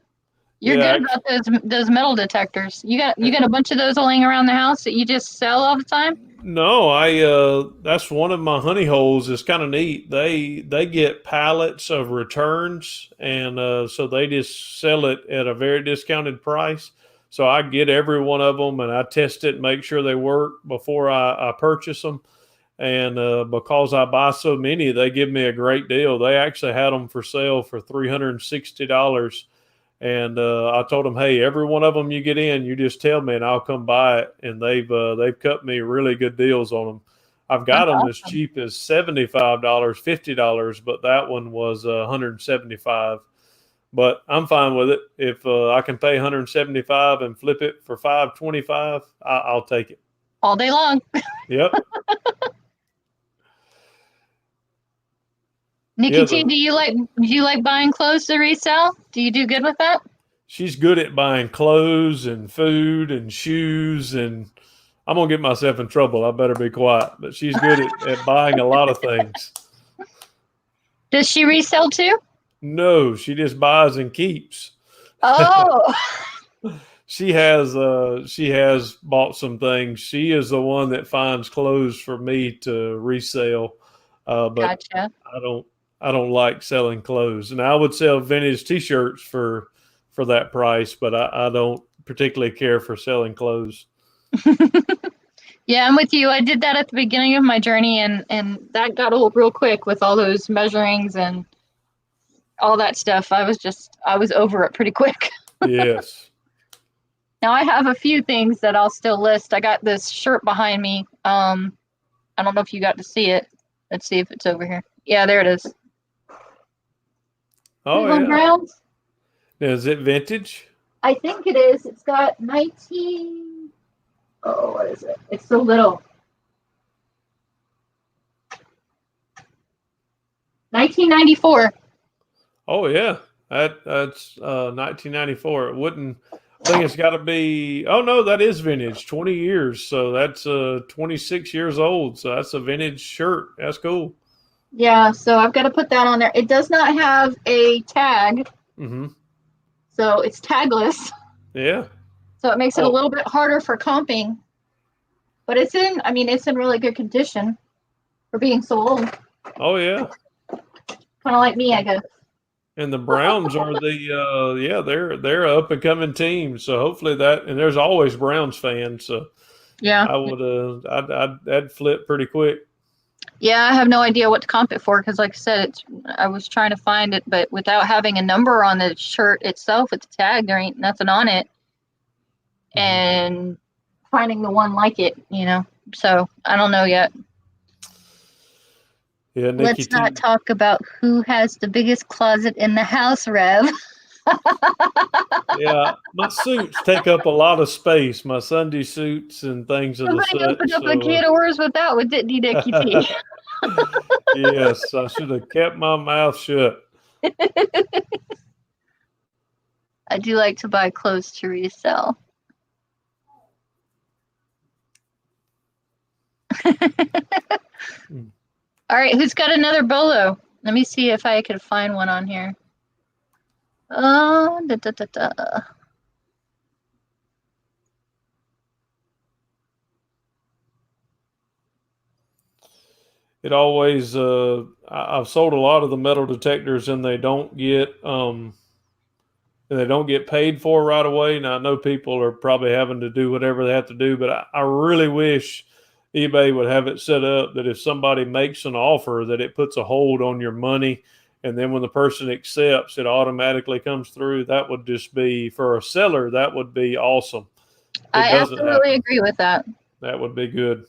You're good about those metal detectors. You got a bunch of those laying around the house that you just sell all the time? No, that's one of my honey holes. It's kind of neat. They get pallets of returns, and so they just sell it at a very discounted price. So I get every one of them, and I test it and make sure they work before I purchase them. And because I buy so many, they give me a great deal. They actually had them for sale for $360. And I told them, hey, every one of them you get in, you just tell me and I'll come buy it. And they've cut me really good deals on them. I've got them as cheap as $75, $50, but that one was $175. but I'm fine with it. If I can pay 175 and flip it for 525, I'll take it all day long. Yep. Nikki Yeah, T, do you like buying clothes to resell? Do you do good with that? she's good at buying clothes and food and shoes, and I'm gonna get myself in trouble. I better be quiet. But she's good at buying a lot of things. Does she resell too? No, she just buys and keeps. Oh. She has bought some things. She is the one that finds clothes for me to resell. But Gotcha. I don't like selling clothes. And I would sell vintage t-shirts for that price, but I don't particularly care for selling clothes. Yeah, I'm with you. I did that at the beginning of my journey, and that got old real quick with all those measurings and all that stuff. I was over it pretty quick. Yes. Now I have a few things that I'll still list. I got this shirt behind me. I don't know if you got to see it. Let's see if it's over here. Yeah, there it is. Oh Cleveland yeah. Browns. Is it vintage? I think it is. It's got 19. Oh, what is it? It's so little. 1994. Oh yeah. That's 1994. It wouldn't. I think it's got to be. Oh no, that is vintage. 20 years. So that's 26 years old. So that's a vintage shirt. That's cool. Yeah, so I've got to put that on there. It does not have a tag, Mm-hmm. so it's tagless. Yeah. So it makes it a Oh. little bit harder for comping. But it's in really good condition for being so old. Oh yeah. Kind of like me, I guess. And the Browns are yeah, they're a up and coming team. So hopefully that, and there's always Browns fans. So Yeah. I would I'd flip pretty quick. Yeah, I have no idea what to comp it for because, like I said, I was trying to find it, but without having a number on the shirt itself with the tag, there ain't nothing on it. Mm-hmm. And finding the one like it, So I don't know yet. Yeah, Nikki Let's not talk about who has the biggest closet in the house, Rev. Yeah, my suits take up a lot of space. My Sunday suits and things of the Somebody such. opened up a can of worms with that one, didn't he, Nikki T? Yes, I should have kept my mouth shut. I do like to buy clothes to resell. All right, who's got another bolo? Let me see if I can find one on here. Da, da, da, da. It always I've sold a lot of the metal detectors and they don't get paid for right away. Now I know people are probably having to do whatever they have to do, but I really wish eBay would have it set up that if somebody makes an offer that it puts a hold on your money, and then when the person accepts, it automatically comes through. That would just be, for a seller, that would be awesome. I absolutely agree with that. That would be good.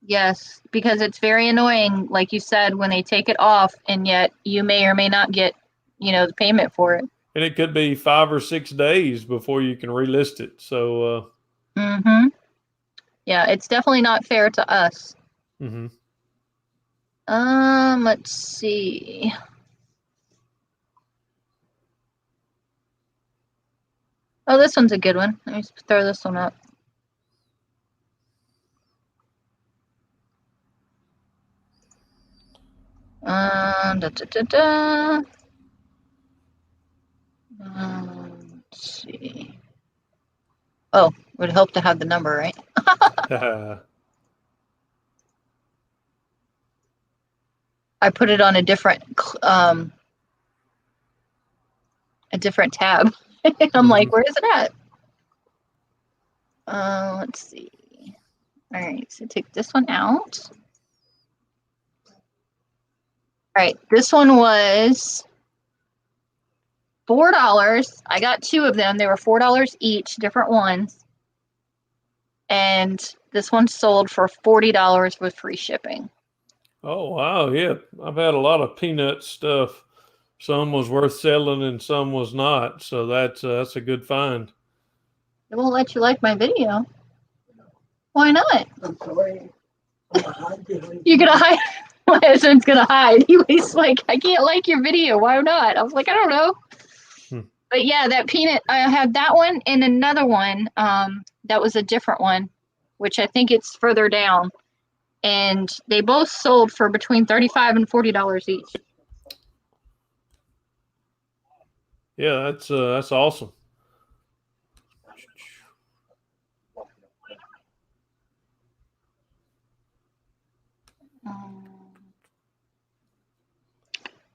Yes, because it's very annoying, like you said, when they take it off and yet you may or may not get, the payment for it. And it could be 5 or 6 days before you can relist it. So, yeah, it's definitely not fair to us. Mm-hmm. Let's see. Oh, this one's a good one. Let me throw this one up. Let's see. Oh, would help to have the number, right? I put it on a different tab. I'm like, where is it at? Let's see. All right, so take this one out. All right, this one was $4. I got 2 of them. They were $4 each, different ones. And this one sold for $40 with free shipping. Oh, wow. Yeah. I've had a lot of peanut stuff Some was worth selling and some was not. So that's a good find. It won't let you like my video. Why not? I'm sorry. I'm gonna hide behind You're gonna hide. My husband's gonna hide. He was like, I can't like your video. Why not? I was like, I don't know. But yeah, that peanut, I had that one and another one. That was a different one, which I think it's further down. And they both sold for between $35 and $40 each. Yeah, that's awesome.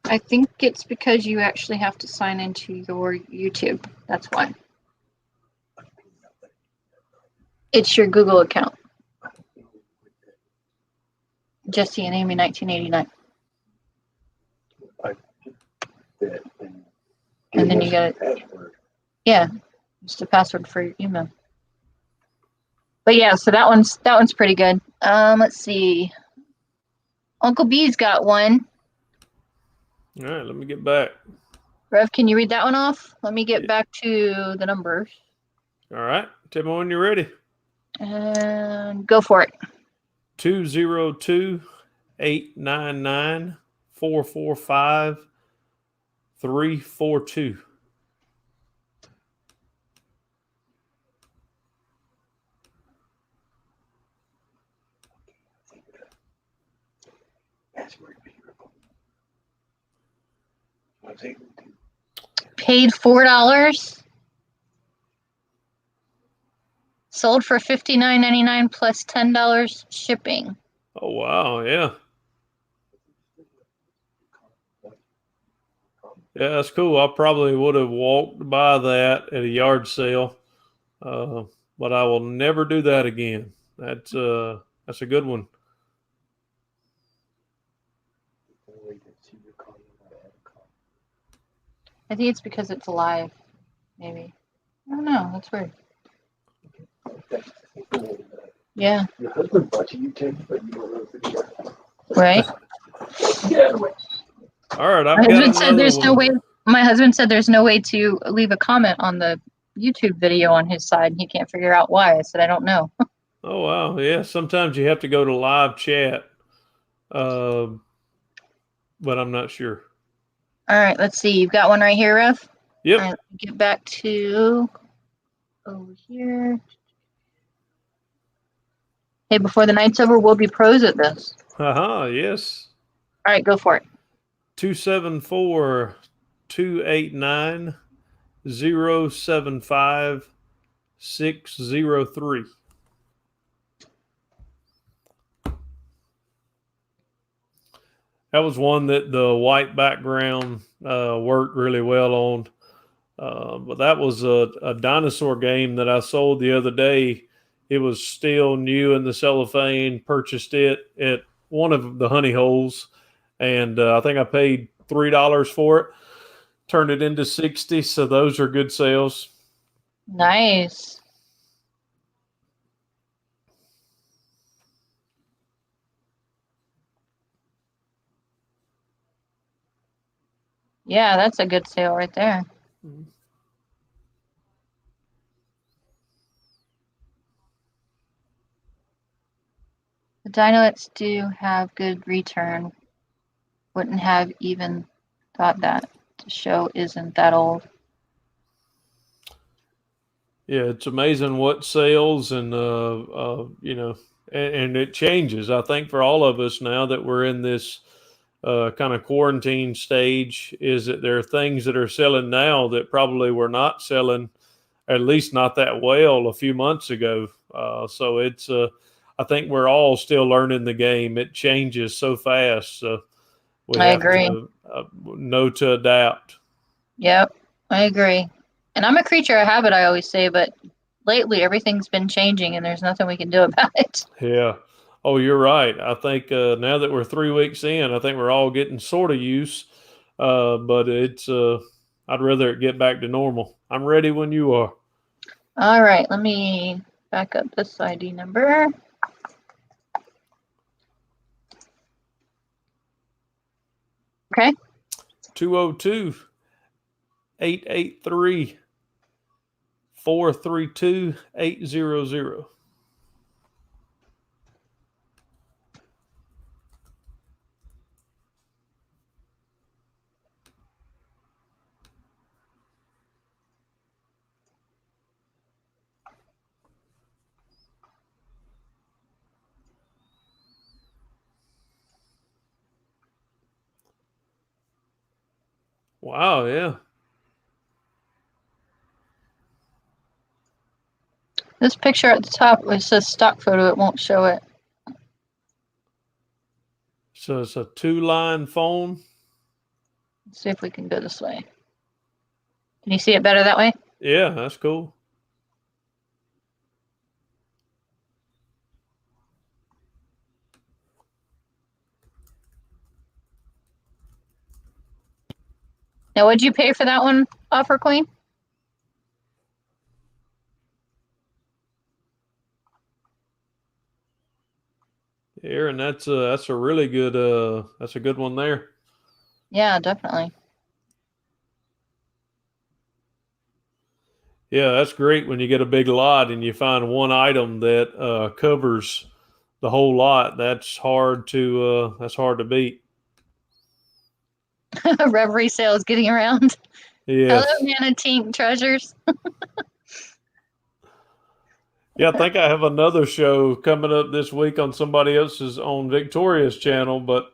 I think it's because you actually have to sign into your YouTube. That's why. It's your Google account. Jesse and Amy 1989. And then you got it. Yeah, just a password for your email. But yeah, so that one's pretty good. Let's see. Uncle B's got one. All right, let me get back. Rev, can you read that one off? Let me get back to the numbers. All right, tell me when you're ready. And go for it. 202-899-445-342. Paid $4. Sold for $59.99 plus $10 shipping. Oh wow, yeah. Yeah, that's cool. I probably would have walked by that at a yard sale, but I will never do that again. That's a good one. I think it's because it's live, maybe. I don't know. That's weird. Yeah. Your husband bought you YouTube, but you don't know the video. Right. Yeah. All right, I've got another one. My husband said there's no way to leave a comment on the YouTube video on his side, and he can't figure out why. I said, I don't know. Oh wow, yeah. Sometimes you have to go to live chat, but I'm not sure. All right, let's see. You've got one right here, Rev? Yep. All right, get back to over here. Hey, before the night's over, we'll be pros at this. Haha, yes. All right, go for it. 274-289-075-603. That was one that the white background worked really well on. But that was a dinosaur game that I sold the other day. It was still new in the cellophane. Purchased it at one of the honey holes, and I think I paid $3 for it. Turned it into 60, so those are good sales. Nice. Yeah, that's a good sale right there. Mm-hmm. The Dynolets do have good return. Wouldn't have even thought that. The show isn't that old. Yeah, it's amazing what sales and you know, and it changes. I think for all of us now that we're in this kind of quarantine stage, is that there are things that are selling now that probably were not selling, at least not that well, a few months ago. So it's I think we're all still learning the game. It changes so fast. So we I have agree. to know to adapt. Yep, I agree. And I'm a creature of habit, I always say, but lately everything's been changing and there's nothing we can do about it. Yeah. Oh, you're right. I think now that we're 3 weeks in, I think we're all getting sort of used. But it's I'd rather it get back to normal. I'm ready when you are. All right, let me back up this ID number. Okay. 202-883-432-800. Wow, yeah. This picture at the top, it says stock photo. It won't show it. So it's a 2-line phone. Let's see if we can go this way. Can you see it better that way? Yeah, that's cool. Now, what'd you pay for that one, Offer Queen? Aaron, that's a really good that's a good one there. Yeah, definitely. Yeah, that's great when you get a big lot and you find one item that covers the whole lot. That's hard to beat. REV ReSale is getting around. Yes. Hello, Manatink Treasures. Yeah, I think I have another show coming up this week on somebody else's on Victoria's channel, but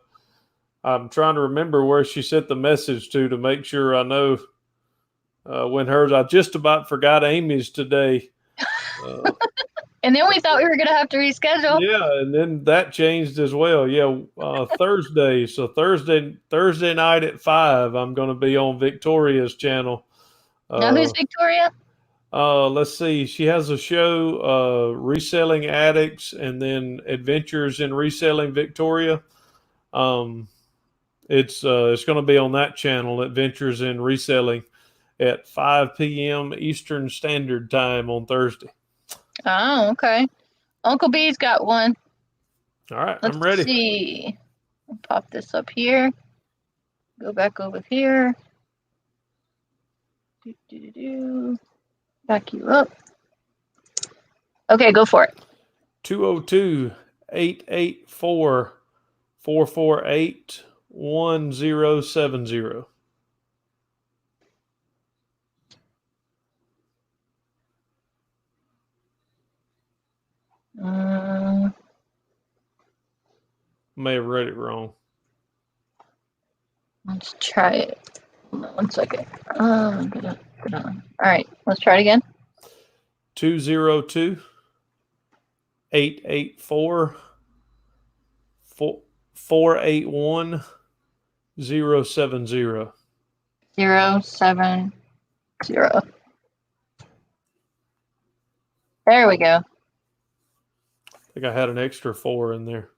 I'm trying to remember where she sent the message to make sure I know when hers. I just about forgot AMYS today. And then we thought we were going to have to reschedule. Yeah, and then that changed as well. Yeah, Thursday. So Thursday night at 5, I'm going to be on Victoria's channel. Now, who's Victoria? Let's see. She has a show, Reselling Addicts, and then Adventures in Reselling Victoria. It's going to be on that channel, Adventures in Reselling, at 5 p.m. Eastern Standard Time on Thursday. Oh, okay. Uncle B's got one. All right, Let's I'm ready. See. I'll pop this up here. Go back over here. Back you up. Okay, go for it. 202-884-448-1070. May have read it wrong. Let's try it. Hold on 1 second. Get on. All right, let's try it again. 202-884-481-070. 070. There we go. I think I had an extra 4 in there.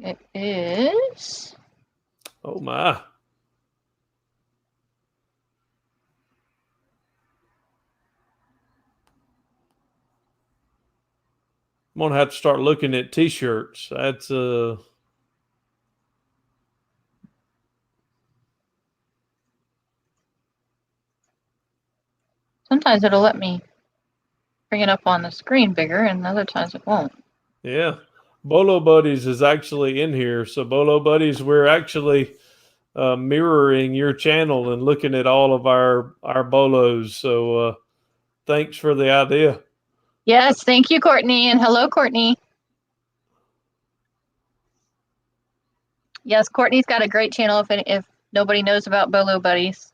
It is. Oh my. I'm going to have to start looking at t-shirts. That's Sometimes it'll let me bring it up on the screen bigger, and other times it won't. Yeah. Bolo Buddies is actually in here. So Bolo Buddies, we're actually mirroring your channel and looking at all of our bolos. So thanks for the idea. Yes, thank you, Courtney, and hello, Courtney. Yes, Courtney's got a great channel if nobody knows about Bolo Buddies.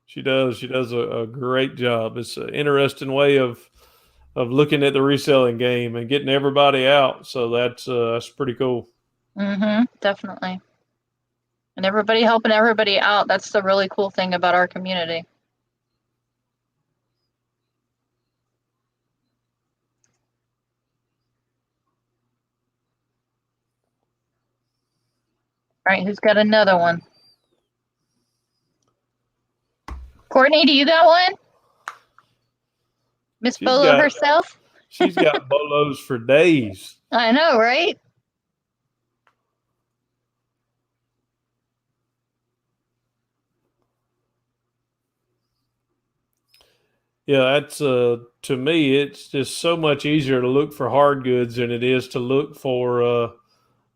She does. She does a great job. It's an interesting way of looking at the reselling game and getting everybody out. So that's pretty cool. Definitely. And everybody helping everybody out. That's the really cool thing about our community. All right, who's got another one? Courtney, do you got one? Miss Bolo herself? She's got bolos for days. I know, right? Yeah, that's to me, it's just so much easier to look for hard goods than it is to look for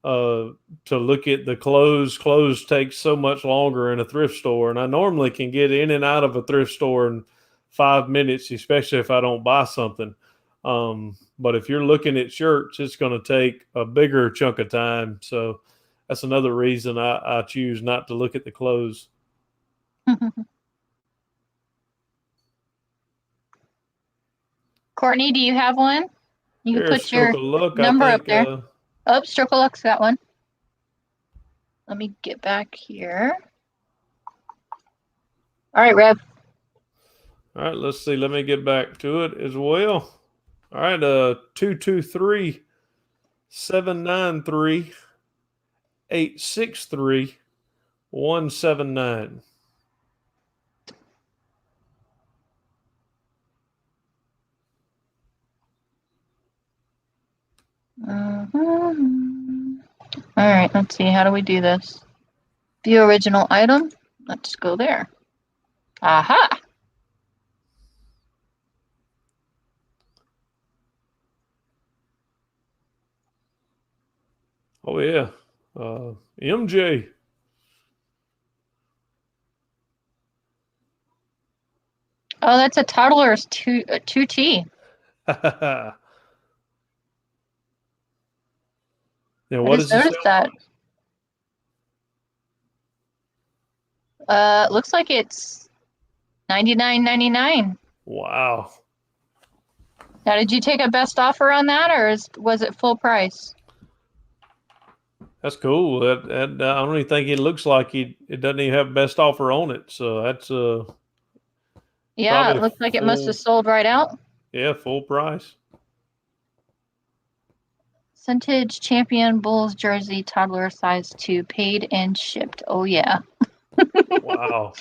to look at the clothes. Clothes take so much longer in a thrift store, and I normally can get in and out of a thrift store in 5 minutes, especially if I don't buy something. But if you're looking at shirts, it's going to take a bigger chunk of time. So that's another reason I choose not to look at the clothes. Courtney, do you have one? You can Here's put your stroke of luck. number I up think. there. Oh, Stroke of Luck's got one. Let me get back here. All right, Rev. All right, let's see. Let me get back to it as well. All right, 223 793 863 179. All right, let's see. How do we do this? View original item. Let's go there. Aha! Oh yeah, MJ. Oh, that's a toddler's 2T. Now, I what just does it noticed sell? that. Looks like it's $99.99. Wow, Now, did you take a best offer on that, or was it full price? that's cool. I don't even think it looks like it doesn't even have best offer on it. So that's Yeah, probably it looks like it must have full. sold right out. Yeah, full price. Vintage Champion Bulls jersey, toddler size 2, paid and shipped. Oh yeah. Wow.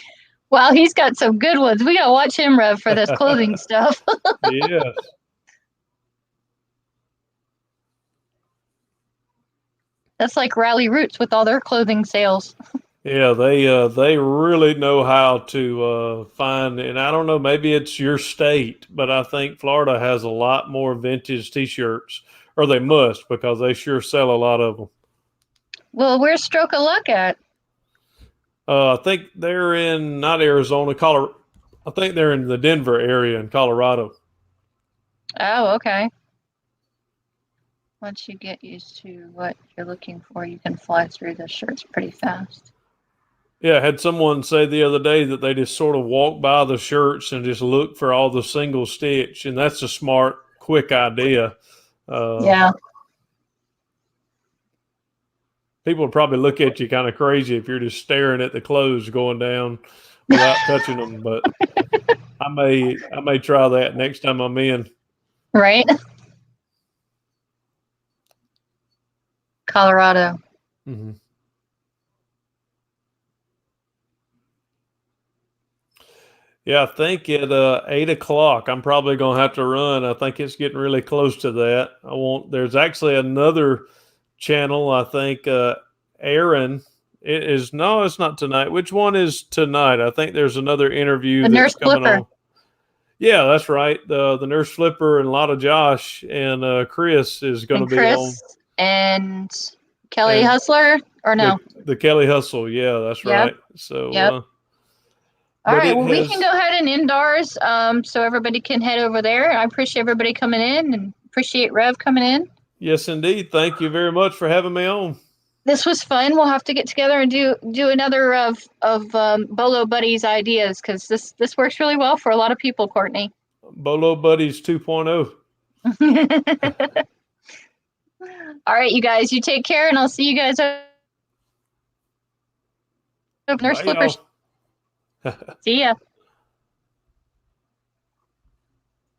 Wow, he's got some good ones. We gotta watch him, Rev, for this clothing stuff. Yes. That's like Rally Roots with all their clothing sales. Yeah, they really know how to find, and I don't know, maybe it's your state, but I think Florida has a lot more vintage T-shirts, or they must, because they sure sell a lot of them. Well, where's Stroke of Luck at? I think they're in not Arizona, Colorado. I think they're in the Denver area in Colorado. Oh, okay. Once you get used to what you're looking for, you can fly through the shirts pretty fast. Yeah, I had someone say the other day that they just sort of walk by the shirts and just look for all the single stitch, and that's a smart, quick idea. Yeah. People would probably look at you kind of crazy if you're just staring at the clothes going down without touching them. But I may try that next time I'm in. Right? Colorado. Mm-hmm. Yeah, I think at 8 o'clock, I'm probably going to have to run. I think it's getting really close to that. There's actually another channel. I think Aaron. No, it's not tonight. Which one is tonight? I think there's another interview The that's Nurse coming Flipper. on. Yeah, that's right. The Nurse Flipper and a lot of Josh and Chris is going to And be on. Chris and Kelly And Hustler, or no? The Kelly Hustle. Yeah, that's Yep. right. So, Yep. All but right. it Well, we has. can go ahead and end ours, so everybody can head over there. I appreciate everybody coming in, and appreciate Rev coming in. Yes, indeed. Thank you very much for having me on. This was fun. We'll have to get together and do another of Bolo Buddies ideas, because this works really well for a lot of people, Courtney. Bolo Buddies 2.0. All right, you guys, you take care, and I'll see you guys over Nurse Bye, Flippers. y'all. See ya.